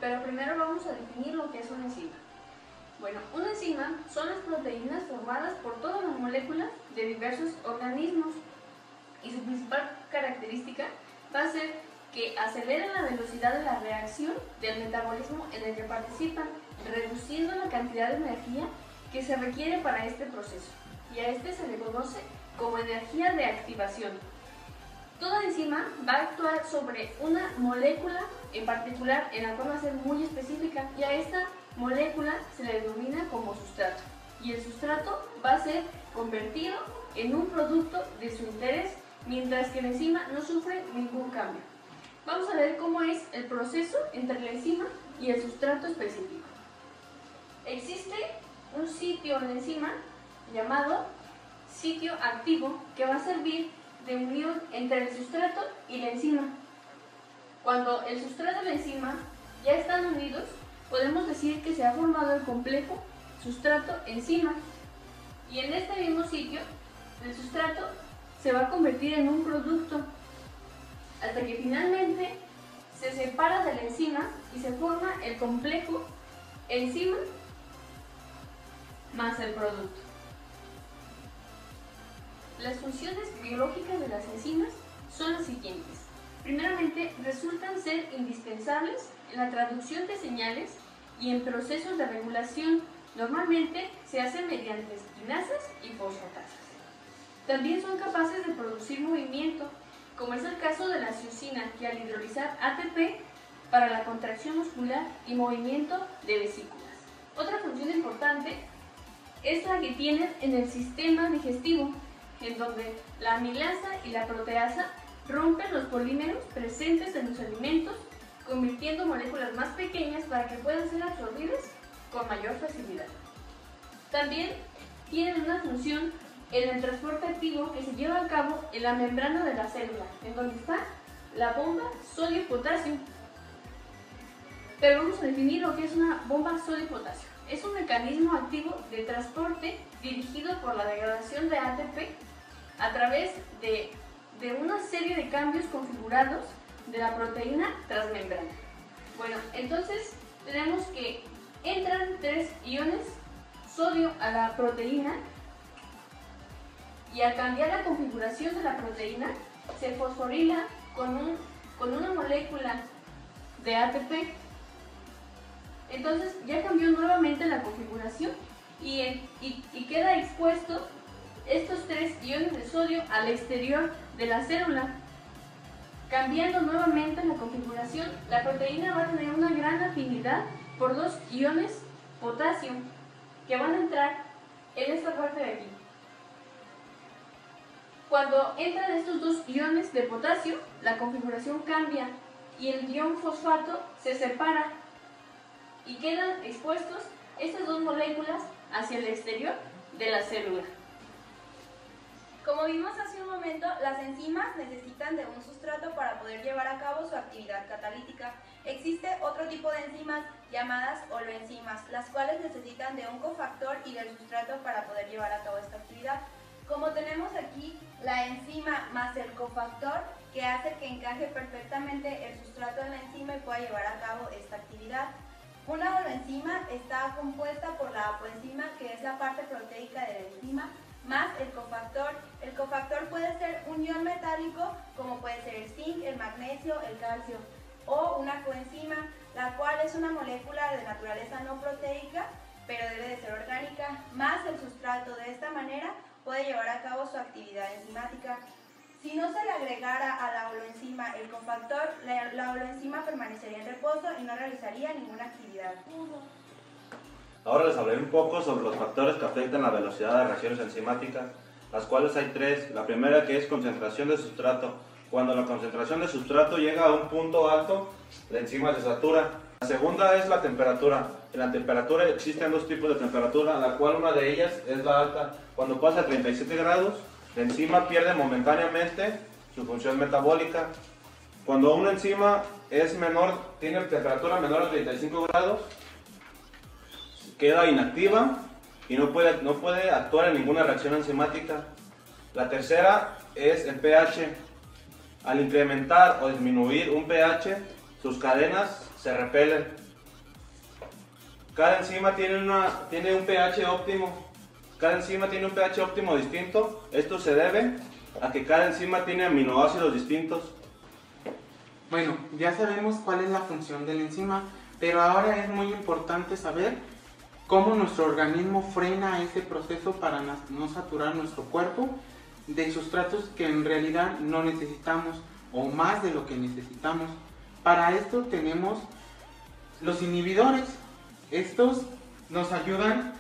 pero primero vamos a definir lo que es una enzima. Bueno, una enzima son las proteínas formadas por todas las moléculas de diversos organismos y su principal característica va a ser que aceleran la velocidad de la reacción del metabolismo en el que participan, reduciendo la cantidad de energía que se requiere para este proceso, y a este se le conoce como energía de activación. Toda enzima va a actuar sobre una molécula en particular, en la cual va a ser muy específica, y a esta molécula se le denomina como sustrato, y el sustrato va a ser convertido en un producto de su interés, mientras que la enzima no sufre ningún cambio. Vamos a ver cómo es el proceso entre la enzima y el sustrato específico. Existe un sitio en la enzima llamado sitio activo que va a servir de unión entre el sustrato y la enzima. Cuando el sustrato y la enzima ya están unidos, podemos decir que se ha formado el complejo sustrato-enzima, y en este mismo sitio el sustrato se va a convertir en un producto hasta que finalmente se separa de la enzima y se forma el complejo enzima más el producto. Las funciones biológicas de las enzimas son las siguientes. Primeramente, resultan ser indispensables en la traducción de señales y en procesos de regulación. Normalmente se hace mediante quinasas y fosfatasas. También son capaces de producir movimiento, como es el caso de la ciosina, que al hidrolizar ATP para la contracción muscular y movimiento de vesículas. Otra función importante es la que tienen en el sistema digestivo, en donde la amilasa y la proteasa rompen los polímeros presentes en los alimentos, convirtiendo moléculas más pequeñas para que puedan ser absorbidas con mayor facilidad. También tienen una función en el transporte activo que se lleva a cabo en la membrana de la célula, en donde está la bomba sodio-potasio. Pero vamos a definir lo que es una bomba sodio-potasio. Es un mecanismo activo de transporte dirigido por la degradación de ATP a través de una serie de cambios configurados de la proteína transmembrana. Bueno, entonces tenemos que entran 3 iones sodio a la proteína, y al cambiar la configuración de la proteína se fosforila con una molécula de ATP. Entonces ya cambió nuevamente la configuración y queda expuesto estos 3 iones de sodio al exterior de la célula. Cambiando nuevamente la configuración, la proteína va a tener una gran afinidad por 2 iones potasio que van a entrar en esta parte de aquí. Cuando entran estos 2 iones de potasio, la configuración cambia y el ion fosfato se separa y quedan expuestos estas 2 moléculas hacia el exterior de la célula. Como vimos hace un momento, las enzimas necesitan de un sustrato para poder llevar a cabo su actividad catalítica. Existe otro tipo de enzimas llamadas holoenzimas, las cuales necesitan de un cofactor y del sustrato para poder llevar a cabo esta actividad. Como tenemos aquí la enzima más el cofactor, que hace que encaje perfectamente el sustrato en la enzima y pueda llevar a cabo esta actividad. Una holoenzima está compuesta por la apoenzima, que es la parte proteica de la enzima, más el cofactor. El cofactor puede ser un ion metálico, como puede ser el zinc, el magnesio, el calcio, o una coenzima, la cual es una molécula de naturaleza no proteica, pero debe de ser orgánica, más el sustrato. De esta manera puede llevar a cabo su actividad enzimática. Si no se le agregara a la holoenzima el cofactor, la holoenzima permanecería en reposo y no realizaría ninguna actividad. Ahora les hablaré un poco sobre los factores que afectan la velocidad de reacciones enzimáticas, las cuales hay 3. La primera, que es concentración de sustrato. Cuando la concentración de sustrato llega a un punto alto, la enzima se satura. La segunda es la temperatura. En la temperatura existen 2 tipos de temperatura, la cual una de ellas es la alta. Cuando pasa a 37 grados, la enzima pierde momentáneamente su función metabólica. Cuando una enzima es menor, tiene temperatura menor a 35 grados, queda inactiva y no puede actuar en ninguna reacción enzimática. La tercera es el pH. Al incrementar o disminuir un pH, sus cadenas se repelen. Cada enzima tiene un pH óptimo. Cada enzima tiene un pH óptimo distinto. Esto se debe a que cada enzima tiene aminoácidos distintos. Bueno, ya sabemos cuál es la función de la enzima, pero ahora es muy importante saber cómo nuestro organismo frena ese proceso para no saturar nuestro cuerpo de sustratos que en realidad no necesitamos o más de lo que necesitamos. Para esto tenemos los inhibidores. Estos nos ayudan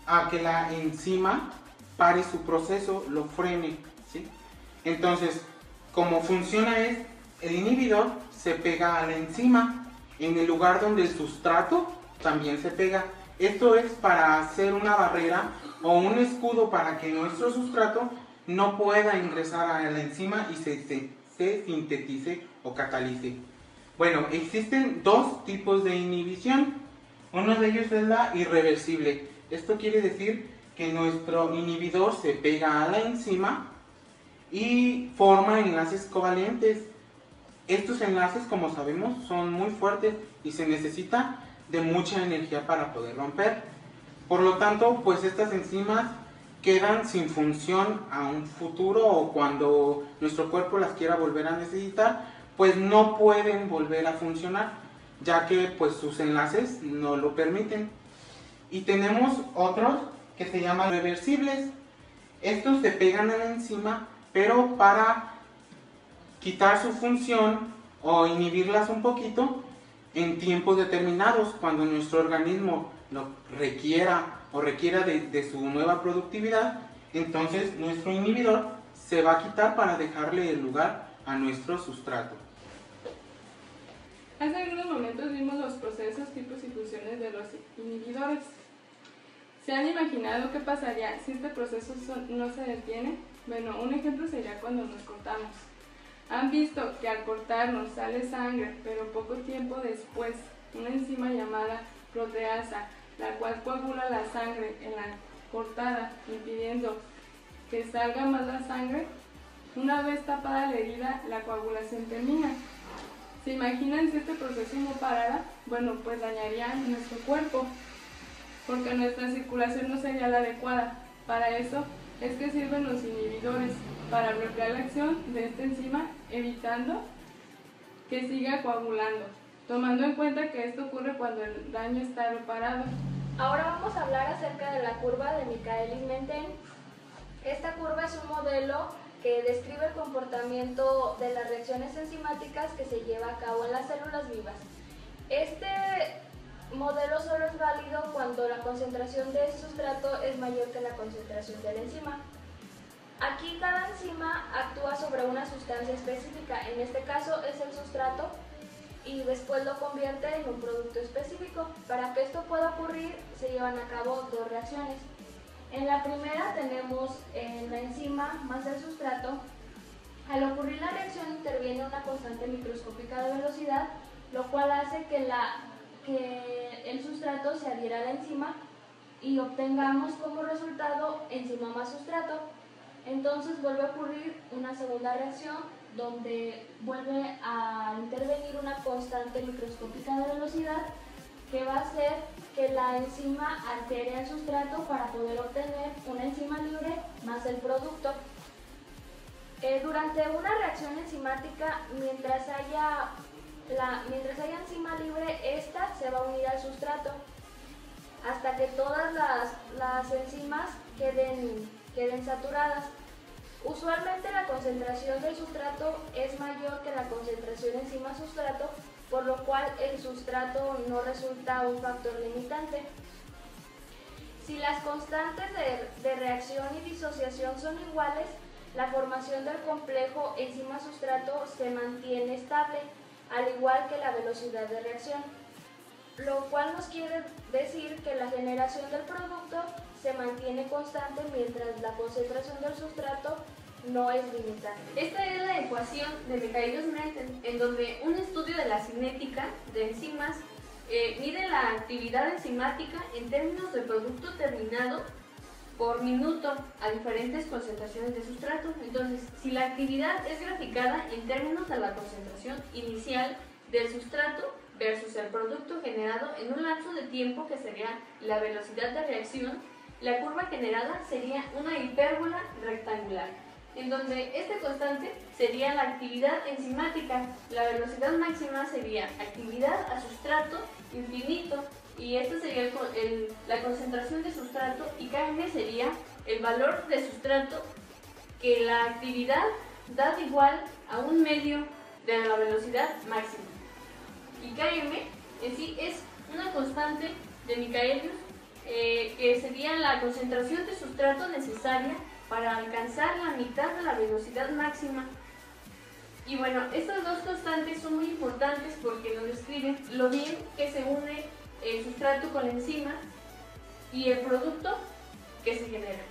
a que la enzima pare su proceso, lo frene, ¿sí? Entonces, como funciona es, el inhibidor se pega a la enzima en el lugar donde el sustrato también se pega. Esto es para hacer una barrera o un escudo para que nuestro sustrato no pueda ingresar a la enzima y se sintetice o catalice. Bueno, existen dos tipos de inhibición. Uno de ellos es la irreversible. Esto quiere decir que nuestro inhibidor se pega a la enzima y forma enlaces covalentes. Estos enlaces, como sabemos, son muy fuertes y se necesita de mucha energía para poder romper. Por lo tanto, pues estas enzimas quedan sin función a un futuro, o cuando nuestro cuerpo las quiera volver a necesitar, pues no pueden volver a funcionar, ya que pues sus enlaces no lo permiten. Y tenemos otros que se llaman reversibles. Estos se pegan a la enzima, pero para quitar su función o inhibirlas un poquito en tiempos determinados, cuando nuestro organismo lo requiera o requiera de su nueva productividad, entonces nuestro inhibidor se va a quitar para dejarle el lugar a nuestro sustrato. Hace algunos momentos vimos los procesos, tipos y funciones de los inhibidores. ¿Se han imaginado qué pasaría si este proceso no se detiene? Bueno, un ejemplo sería cuando nos cortamos. ¿Han visto que al cortarnos sale sangre, pero poco tiempo después una enzima llamada proteasa, la cual coagula la sangre en la cortada, impidiendo que salga más la sangre? Una vez tapada la herida, la coagulación termina. ¿Se imaginan si este proceso no parara? Bueno, pues dañaría nuestro cuerpo, porque nuestra circulación no sería la adecuada. Para eso es que sirven los inhibidores, para bloquear la acción de esta enzima, evitando que siga coagulando, tomando en cuenta que esto ocurre cuando el daño está reparado. Ahora vamos a hablar acerca de la curva de Michaelis-Menten. Esta curva es un modelo que describe el comportamiento de las reacciones enzimáticas que se lleva a cabo en las células vivas. Este modelo solo es válido cuando la concentración del sustrato es mayor que la concentración de la enzima. Aquí cada enzima actúa sobre una sustancia específica, en este caso es el sustrato, y después lo convierte en un producto específico. Para que esto pueda ocurrir se llevan a cabo dos reacciones. En la primera tenemos la enzima más el sustrato. Al ocurrir la reacción interviene una constante microscópica de velocidad, lo cual hace que el sustrato se adhiera a la enzima y obtengamos como resultado enzima más sustrato. Entonces vuelve a ocurrir una segunda reacción donde vuelve a intervenir una constante microscópica de velocidad que va a hacer que la enzima altere al sustrato para poder obtener una enzima libre más el producto. Durante una reacción enzimática, mientras haya enzima libre, esta se va a unir al sustrato hasta que todas las enzimas queden saturadas. Usualmente la concentración del sustrato es mayor que la concentración enzima-sustrato, por lo cual el sustrato no resulta un factor limitante. Si las constantes de reacción y disociación son iguales, la formación del complejo enzima-sustrato se mantiene estable, al igual que la velocidad de reacción, lo cual nos quiere decir que la generación del producto se mantiene constante mientras la concentración del sustrato no es limitante. Esta es la ecuación de Michaelis-Menten, en donde un estudio de la cinética de enzimas mide la actividad enzimática en términos de producto terminado por minuto a diferentes concentraciones de sustrato. Entonces, si la actividad es graficada en términos de la concentración inicial del sustrato, versus el producto generado en un lapso de tiempo que sería la velocidad de reacción, la curva generada sería una hipérbola rectangular, en donde esta constante sería la actividad enzimática, la velocidad máxima sería actividad a sustrato infinito, y esta sería la concentración de sustrato, y Km sería el valor de sustrato que la actividad da igual a un medio de la velocidad máxima. Y Km en sí es una constante de Michaelis que sería la concentración de sustrato necesaria para alcanzar la mitad de la velocidad máxima. Y bueno, estas dos constantes son muy importantes porque nos describen lo bien que se une el sustrato con la enzima y el producto que se genera.